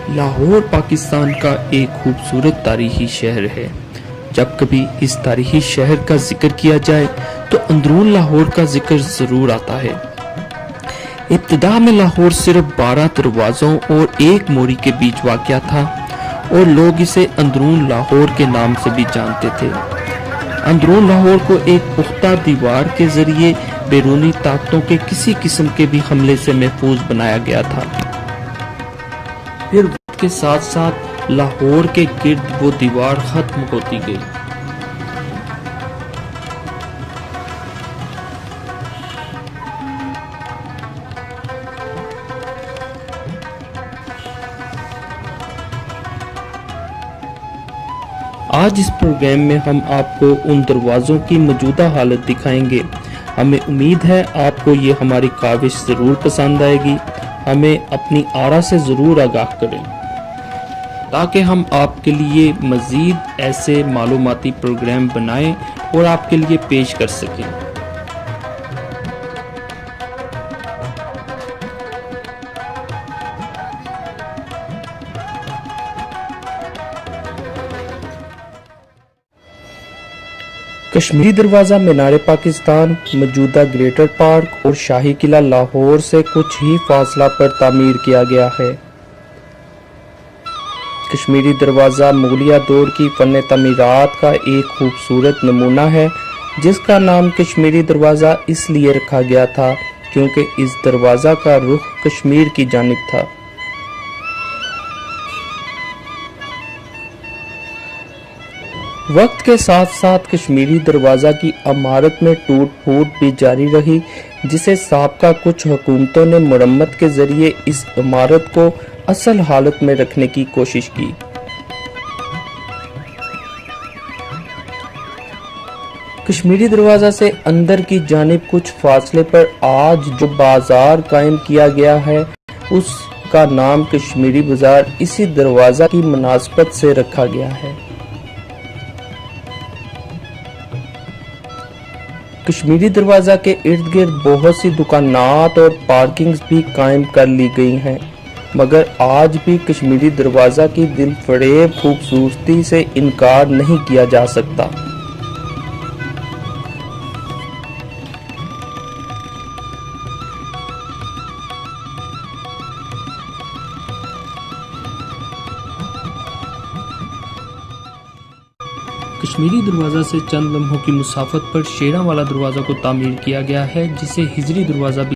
لاہور پاکستان کا ایک خوبصورت تاریخی شہر ہے۔ جب کبھی اس تاریخی شہر کا ذکر کیا جائے تو اندرون لاہور کا ذکر ضرور آتا ہے۔ ابتدا میں لاہور صرف 12 دروازوں اور ایک موری کے بیچ واقع تھا اور لوگ اسے اندرون لاہور کے نام سے بھی جانتے تھے۔ اندرون لاہور کو ایک پختہ دیوار کے ذریعے بیرونی طاقتوں کے کسی قسم کے بھی حملے سے محفوظ بنایا گیا تھا۔ پھر وقت کے ساتھ ساتھ لاہور کے گرد وہ دیوار ختم ہوتی گئی۔ آج اس پروگرام میں ہم آپ کو ان دروازوں کی موجودہ حالت دکھائیں گے۔ ہمیں امید ہے آپ کو یہ ہماری کاوش ضرور پسند آئے گی۔ ہمیں اپنی آرا سے ضرور آگاہ کریں تاکہ ہم آپ کے لیے مزید ایسے معلوماتی پروگرام بنائیں اور آپ کے لیے پیش کر سکیں۔ کشمیری دروازہ مینار پاکستان موجودہ گریٹر پارک اور شاہی قلعہ لاہور سے کچھ ہی فاصلہ پر تعمیر کیا گیا ہے۔ کشمیری دروازہ مغلیہ دور کی فن تعمیرات کا ایک خوبصورت نمونہ ہے، جس کا نام کشمیری دروازہ اس لیے رکھا گیا تھا کیونکہ اس دروازہ کا رخ کشمیر کی جانب تھا۔ وقت کے ساتھ ساتھ کشمیری دروازہ کی عمارت میں ٹوٹ پھوٹ بھی جاری رہی، جسے سابقہ کچھ حکومتوں نے مرمت کے ذریعے اس عمارت کو اصل حالت میں رکھنے کی کوشش کی۔ کشمیری دروازہ سے اندر کی جانب کچھ فاصلے پر آج جو بازار قائم کیا گیا ہے، اس کا نام کشمیری بازار اسی دروازہ کی مناسبت سے رکھا گیا ہے۔ کشمیری دروازہ کے ارد گرد بہت سی دکانات اور پارکنگز بھی قائم کر لی گئی ہیں، مگر آج بھی کشمیری دروازہ کی دل فریب خوبصورتی سے انکار نہیں کیا جا سکتا۔ کشمیری دروازہ سے چند لمحوں کی مسافت پر شیراں والا دروازہ کو تعمیر کیا گیا ہے، جسے ہجری دروازہ بھی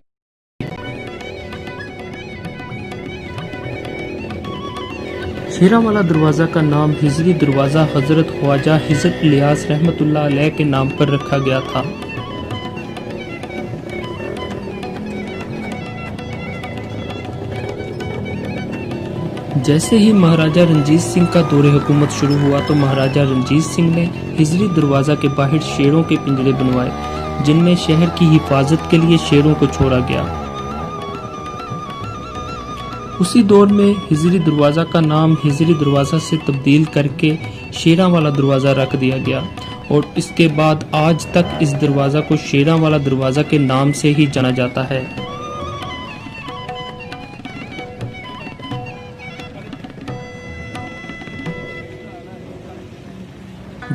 شیراں والا دروازہ کا نام ہجری دروازہ حضرت خواجہ ہجر الیاس رحمۃ اللہ علیہ کے نام پر رکھا گیا تھا۔ جیسے ہی مہاراجہ رنجیت سنگھ کا دور حکومت شروع ہوا تو مہاراجہ رنجیت سنگھ نے ہجری دروازہ کے باہر شیروں کے پنجرے بنوائے، جن میں شہر کی حفاظت کے لیے شیروں کو چھوڑا گیا۔ اسی دور میں ہجری دروازہ کا نام ہجری دروازہ سے تبدیل کر کے شیراں والا دروازہ رکھ دیا گیا، اور اس کے بعد آج تک اس دروازہ کو شیراں والا دروازہ کے نام سے ہی جانا جاتا ہے۔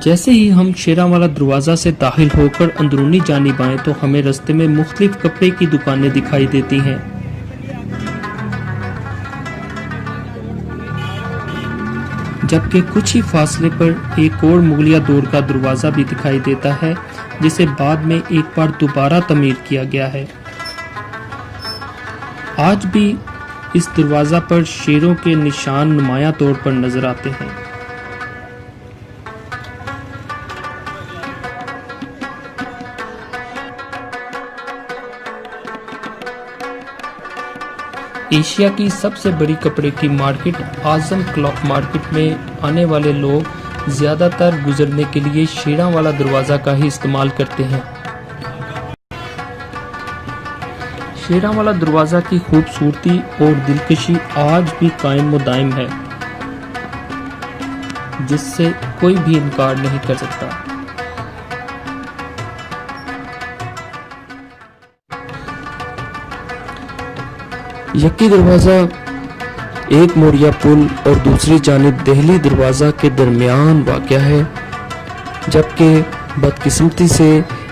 جیسے ہی ہم شیراں والا دروازہ سے داخل ہو کر اندرونی جانب آئیں تو ہمیں رستے میں مختلف کپڑے کی دکانیں دکھائی دیتی ہیں۔ جبکہ کچھ ہی فاصلے پر ایک اور مغلیہ دور کا دروازہ بھی دکھائی دیتا ہے، جسے بعد میں ایک بار دوبارہ تعمیر کیا گیا ہے۔ آج بھی اس دروازہ پر شیروں کے نشان نمایاں طور پر نظر آتے ہیں۔ ایشیا کی سب سے بڑی کپڑے کی مارکیٹ اعظم کلاتھ مارکیٹ میں آنے والے لوگ زیادہ تر گزرنے کے لیے شیراں والا دروازہ کا ہی استعمال کرتے ہیں۔ شیراں والا دروازہ کی خوبصورتی اور دلکشی آج بھی قائم و دائم ہے، جس سے کوئی بھی انکار نہیں کر سکتا۔ یکی دروازہ ایک موریہ پل اور دوسری جانب دہلی دروازہ کے درمیان واقع ہے، جبکہ بدقسمتی سے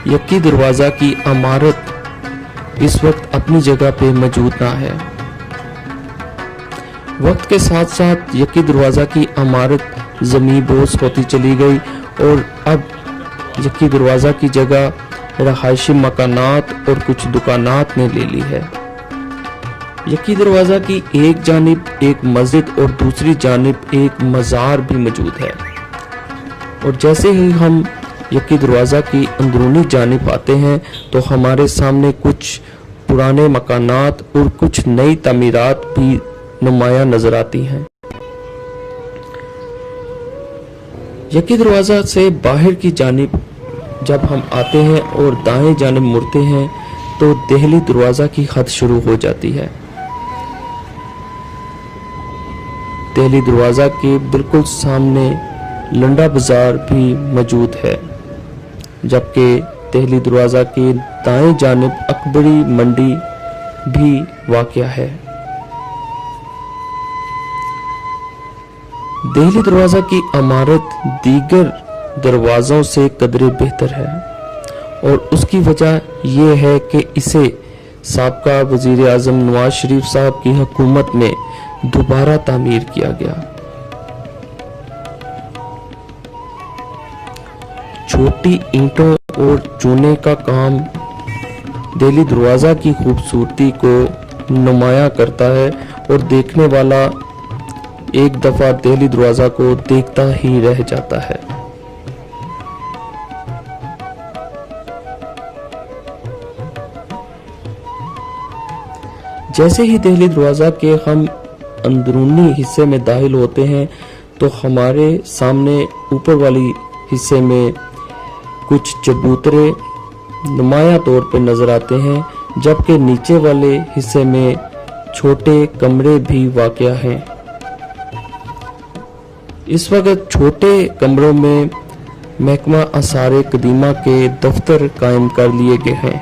یکی دروازہ کی عمارت اس وقت اپنی جگہ پہ موجود نہ ہے۔ وقت کے ساتھ ساتھ یکی دروازہ کی عمارت زمین بوس ہوتی چلی گئی اور اب یکی دروازہ کی جگہ رہائشی مکانات اور کچھ دکانات نے لے لی ہے۔ یکی دروازہ کی ایک جانب ایک مسجد اور دوسری جانب ایک مزار بھی موجود ہے، اور جیسے ہی ہم یکی دروازہ کی اندرونی جانب آتے ہیں تو ہمارے سامنے کچھ پرانے مکانات اور کچھ نئی تعمیرات بھی نمایاں نظر آتی ہیں۔ یکی دروازہ سے باہر کی جانب جب ہم آتے ہیں اور دائیں جانب مڑتے ہیں تو دہلی دروازہ کی حد شروع ہو جاتی ہے۔ دہلی دروازہ کے بالکل سامنے لنڈا بازار بھی موجود ہے، جبکہ دہلی دروازہ کے دائیں جانب اکبری منڈی بھی واقع ہے۔ دہلی دروازہ کی عمارت دیگر دروازوں سے قدرے بہتر ہے، اور اس کی وجہ یہ ہے کہ اسے سابقہ وزیر اعظم نواز شریف صاحب کی حکومت میں دوبارہ تعمیر کیا گیا۔ چھوٹی اینٹوں اور چونے کا کام دہلی دروازہ کی خوبصورتی کو نمایاں کرتا ہے، اور دیکھنے والا ایک دفعہ دہلی دروازہ کو دیکھتا ہی رہ جاتا ہے۔ جیسے ہی دہلی دروازہ کے ہم اندرونی حصے میں داخل ہوتے ہیں تو ہمارے سامنے اوپر والی حصے میں کچھ چبوترے نمایاں طور پر نظر آتے ہیں، جبکہ نیچے والے حصے میں چھوٹے کمرے بھی واقع ہیں۔ اس وقت چھوٹے کمروں میں محکمہ آثار قدیمہ کے دفتر قائم کر لیے گئے ہیں۔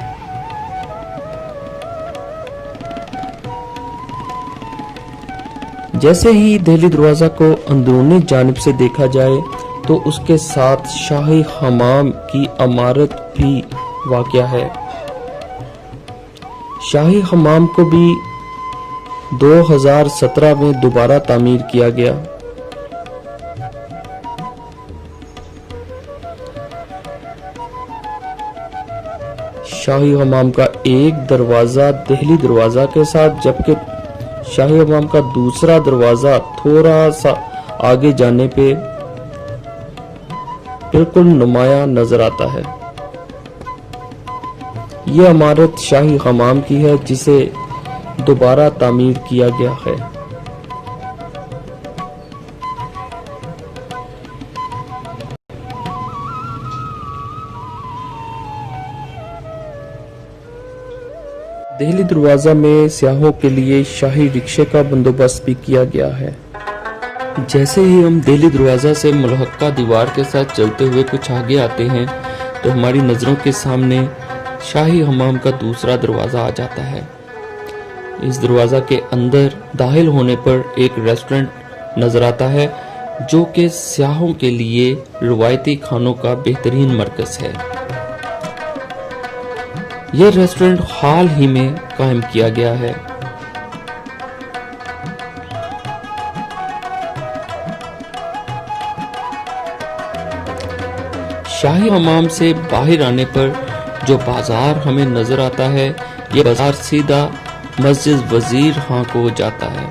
جیسے ہی دہلی دروازہ کو اندرونی جانب سے دیکھا جائے تو اس کے ساتھ شاہی حمام کی عمارت بھی واقع ہے۔ شاہی حمام کو بھی 2017 میں دوبارہ تعمیر کیا گیا۔ شاہی حمام کا ایک دروازہ دہلی دروازہ کے ساتھ، جبکہ شاہی حمام کا دوسرا دروازہ تھوڑا سا آگے جانے پہ بالکل نمایاں نظر آتا ہے۔ یہ عمارت شاہی حمام کی ہے جسے دوبارہ تعمیر کیا گیا ہے۔ دہلی دروازہ میں سیاحوں کے لیے شاہی رکشے کا بندوبست بھی کیا گیا ہے۔ جیسے ہی ہم دہلی دروازہ سے ملحقہ دیوار کے ساتھ چلتے ہوئے کچھ آگے آتے ہیں تو ہماری نظروں کے سامنے شاہی حمام کا دوسرا دروازہ آ جاتا ہے۔ اس دروازہ کے اندر داخل ہونے پر ایک ریسٹورنٹ نظر آتا ہے جو کہ سیاحوں کے لیے روایتی کھانوں کا بہترین مرکز ہے۔ یہ ریسٹورنٹ حال ہی میں قائم کیا گیا ہے۔ شاہی حمام سے باہر آنے پر جو بازار ہمیں نظر آتا ہے، یہ بازار سیدھا مسجد وزیر خان کو جاتا ہے۔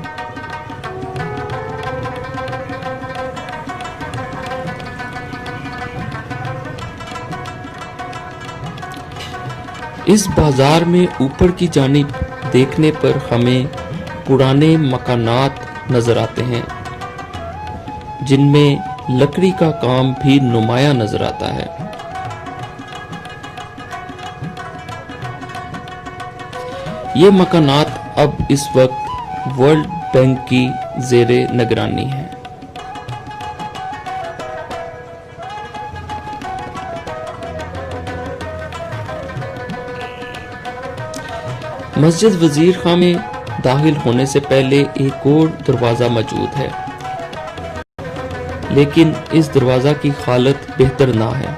اس بازار میں اوپر کی جانب دیکھنے پر ہمیں پرانے مکانات نظر آتے ہیں جن میں لکڑی کا کام بھی نمایاں نظر آتا ہے۔ یہ مکانات اب اس وقت ورلڈ بینک کی زیر نگرانی ہیں۔ مسجد وزیر خان میں داخل ہونے سے پہلے ایک اور دروازہ موجود ہے، لیکن اس دروازہ کی حالت بہتر نہ ہے۔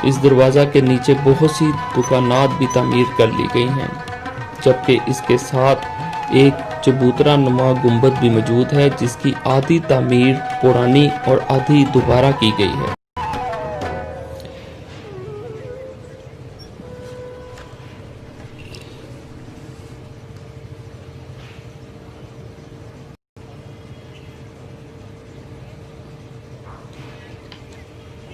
اس دروازہ کے نیچے بہت سی دکانات بھی تعمیر کر لی گئی ہیں، جبکہ اس کے ساتھ ایک چبوترا نما گنبد بھی موجود ہے جس کی آدھی تعمیر پرانی اور آدھی دوبارہ کی گئی ہے۔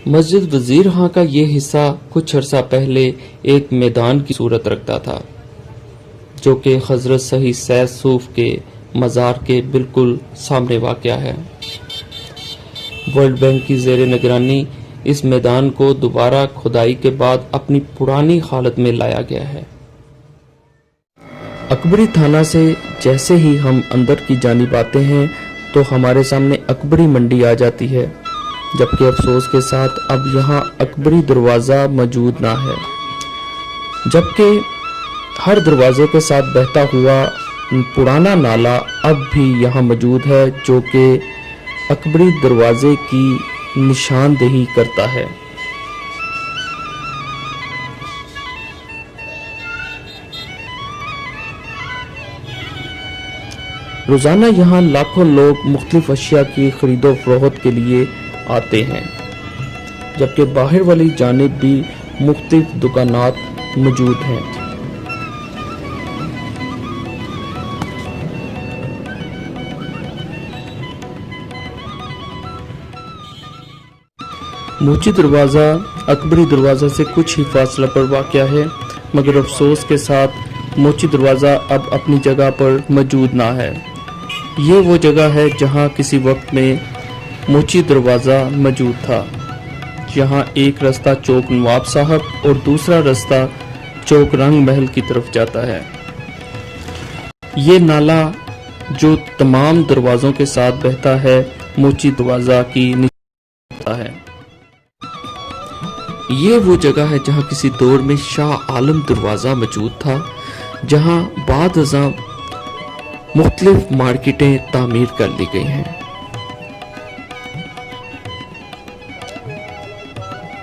مسجد وزیر خان کا یہ حصہ کچھ عرصہ پہلے ایک میدان کی صورت رکھتا تھا، جو کہ حضرت صحیح سید صوف کے مزار کے بالکل سامنے واقع ہے۔ ورلڈ بینک کی زیر نگرانی اس میدان کو دوبارہ کھدائی کے بعد اپنی پرانی حالت میں لایا گیا ہے۔ اکبری تھانہ سے جیسے ہی ہم اندر کی جانب آتے ہیں تو ہمارے سامنے اکبری منڈی آ جاتی ہے، جبکہ افسوس کے ساتھ اب یہاں اکبری دروازہ موجود نہ ہے، جبکہ ہر دروازے کے ساتھ بہتا ہوا پرانا نالا اب بھی یہاں موجود ہے، جو کہ اکبری دروازے کی نشاندہی کرتا ہے۔ روزانہ یہاں لاکھوں لوگ مختلف اشیاء کی خرید و فروخت کے لیے آتے ہیں، جبکہ باہر والی جانب بھی مختلف دکانات موجود ہیں۔ موچی دروازہ اکبری دروازہ سے کچھ ہی فاصلہ پر واقع ہے، مگر افسوس کے ساتھ موچی دروازہ اب اپنی جگہ پر موجود نہ ہے۔ یہ وہ جگہ ہے جہاں کسی وقت میں موچی دروازہ موجود تھا۔ یہاں ایک رستہ چوک نواب صاحب اور دوسرا رستہ چوک رنگ محل کی طرف جاتا ہے۔ یہ نالا جو تمام دروازوں کے ساتھ بہتا ہے موچی دروازہ کی نشاندہی ہے۔ یہ وہ جگہ ہے جہاں کسی دور میں شاہ عالم دروازہ موجود تھا، جہاں بعد ازاں مختلف مارکیٹیں تعمیر کر لی گئی ہیں۔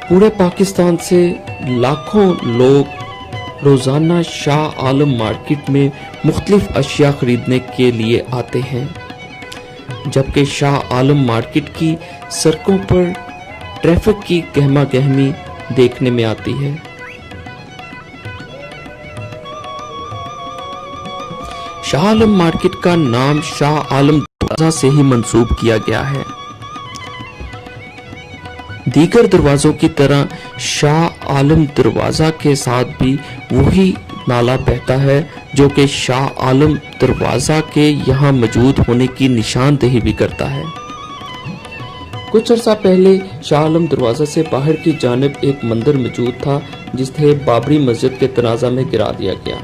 پورے پاکستان سے لاکھوں لوگ روزانہ شاہ عالم مارکیٹ میں مختلف اشیاء خریدنے کے لیے آتے ہیں، جبکہ شاہ عالم مارکیٹ کی سڑکوں پر ٹریفک کی گہما گہمی دیکھنے میں آتی ہے۔ شاہ عالم مارکیٹ کا نام شاہ عالم دروازہ سے ہی منسوب کیا گیا ہے۔ دیگر دروازوں کی طرح شاہ عالم دروازہ کے ساتھ بھی وہی نالا بہتا ہے جو کہ شاہ عالم دروازہ کے یہاں موجود ہونے کی نشاندہی بھی کرتا ہے۔ کچھ عرصہ پہلے شاہ عالم دروازہ سے باہر کی جانب ایک مندر موجود تھا جسے بابری مسجد کے تنازع میں گرا دیا گیا،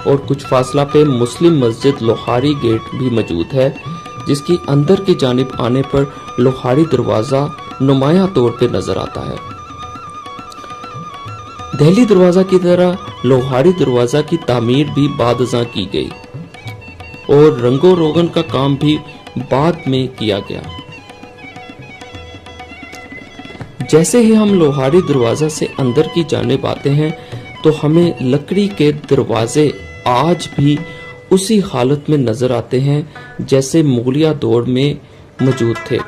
اور کچھ فاصلہ پہ مسلم مسجد لوہاری گیٹ بھی موجود ہے، جس کی اندر کی جانب آنے پر لوہاری دروازہ نمایاں طور پہ نظر آتا ہے۔ دہلی دروازہ کی طرح لوہاری دروازہ کی تعمیر بھی بعد ازاں کی گئی اور رنگ و روغن کا کام بھی بعد میں کیا گیا۔ جیسے ہی ہم لوہاری دروازہ سے اندر کی جانب آتے ہیں تو ہمیں لکڑی کے دروازے آج بھی اسی حالت میں نظر آتے ہیں جیسے مغلیہ دور میں موجود تھے۔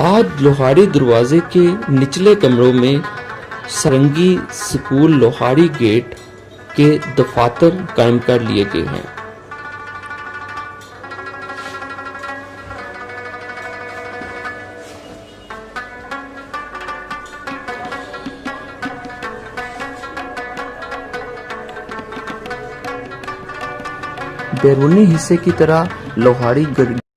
آج لوہاری دروازے کے نچلے کمروں میں سرنگی سکول لوہاری گیٹ کے دفاتر قائم کر لیے گئے ہیں۔ بیرونی حصے کی طرح لوہاری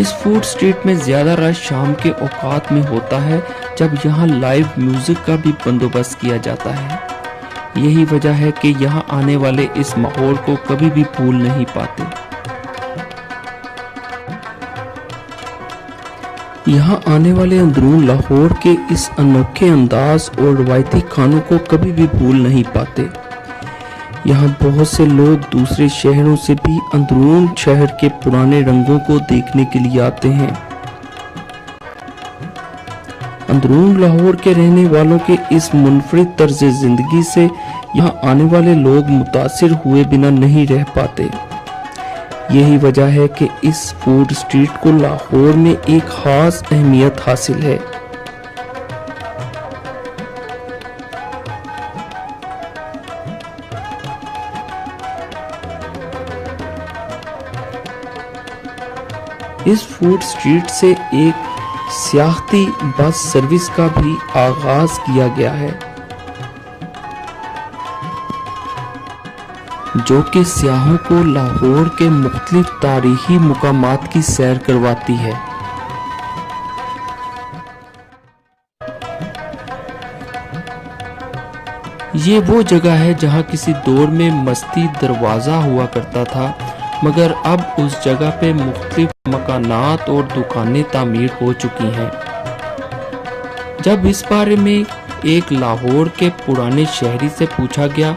اس فوڈ اسٹریٹ میں زیادہ رش شام کے اوقات میں ہوتا ہے جب یہاں لائیو میوزک کا بھی بندوبست کیا جاتا ہے۔ یہی وجہ ہے کہ یہاں آنے والے اس ماحول کو کبھی بھی بھول نہیں پاتے۔ یہاں آنے والے اندرون لاہور کے اس انوکھے انداز اور روایتی کھانوں کو کبھی بھی بھول نہیں پاتے۔ یہاں بہت سے لوگ دوسرے شہروں سے بھی اندرون شہر کے پرانے رنگوں کو دیکھنے کے لیے آتے ہیں۔ اندرون لاہور کے رہنے والوں کے اس منفرد طرز زندگی سے یہاں آنے والے لوگ متاثر ہوئے بنا نہیں رہ پاتے۔ یہی وجہ ہے کہ اس فوڈ اسٹریٹ کو لاہور میں ایک خاص اہمیت حاصل ہے۔ اس فوڈ اسٹریٹ سے ایک سیاحتی بس سروس کا بھی آغاز کیا گیا ہے، جو کہ سیاحوں کو لاہور کے مختلف تاریخی مقامات کی سیر کرواتی ہے۔ یہ وہ جگہ ہے جہاں کسی دور میں مستی دروازہ ہوا کرتا تھا، مگر اب اس جگہ پہ مختلف مکانات اور دکانیں تعمیر ہو چکی ہیں۔ جب اس بارے میں ایک لاہور کے پرانے شہری سے پوچھا گیا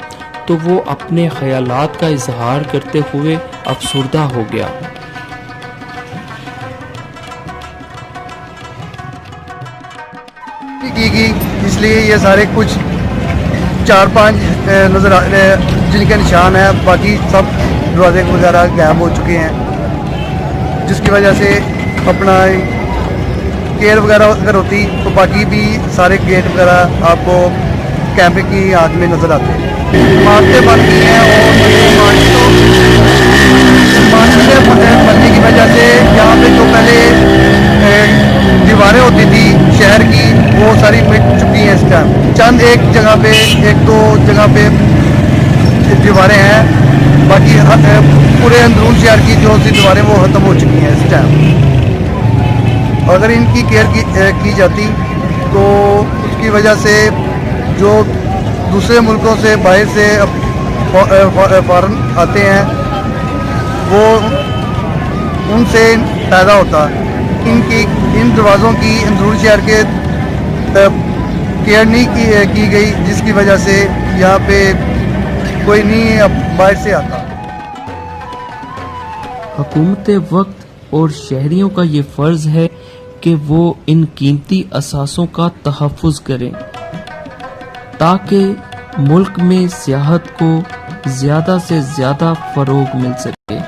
تو وہ اپنے خیالات کا اظہار کرتے ہوئے افسردہ ہو گیا۔ اس لیے یہ سارے کچھ 4-5 نظر جن کے نشان ہیں، باقی سب دروازے وغیرہ غائب ہو چکے ہیں، جس کی وجہ سے اپنا کیئر وغیرہ اگر ہوتی تو باقی بھی سارے گیٹ وغیرہ آپ کو کیمرے کی آنکھ میں نظر آتے ہیں۔ عمارتیں بن گئی ہیں اور عمارتیں بننے کی وجہ سے یہاں پہ جو پہلے دیواریں ہوتی تھی شہر کی وہ ساری مٹ چکی ہیں۔ اس ٹائم چند ایک جگہ پہ ایک دو جگہ پہ دیواریں ہیں، باقی پورے اندرون شہر کی جو سی دیواریں وہ ختم ہو چکی ہیں اس ٹائم۔ اگر ان کی کیئر کی جاتی تو اس کی وجہ سے جو دوسرے ملکوں سے باہر سے فارن آتے ہیں وہ ان سے فائدہ ہوتا۔ ان دروازوں کی اندرون شہر کے کیئر نہیں کی گئی، جس کی وجہ سے یہاں پہ کوئی نہیں باہر سے آتا۔ حکومت وقت اور شہریوں کا یہ فرض ہے کہ وہ ان قیمتی اثاثوں کا تحفظ کریں تاکہ ملک میں سیاحت کو زیادہ سے زیادہ فروغ مل سکے۔